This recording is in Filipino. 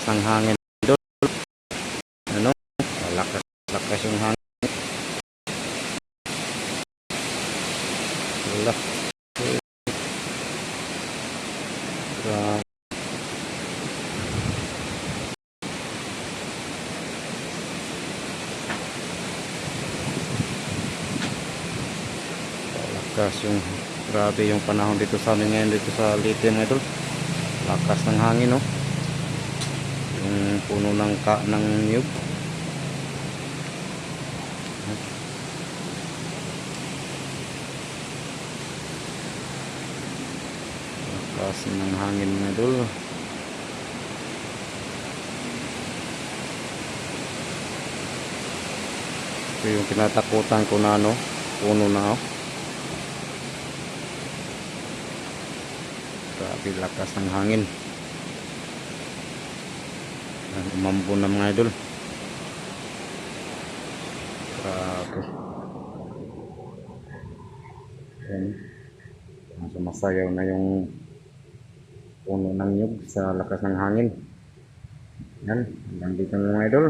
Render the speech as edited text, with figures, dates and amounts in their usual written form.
lakas ng hangin idol. Ano? Lakas yung hangin. Wala. Lakas yung grabe yung panahon dito sa amin ngayon dito sa Leyte mga idol. Lakas ng hangin no. Yung puno ng niyog. Lakas ng hangin mga idol. Ito yung kinatakutan ko na ano, puno na oh. Grabe lakas ng hangin. Umambon na mga idol. Grabe. Ayan. Sumasayaw na yung puno ng nyug sa lakas ng hangin. Yan. Hanggang dito mga idol.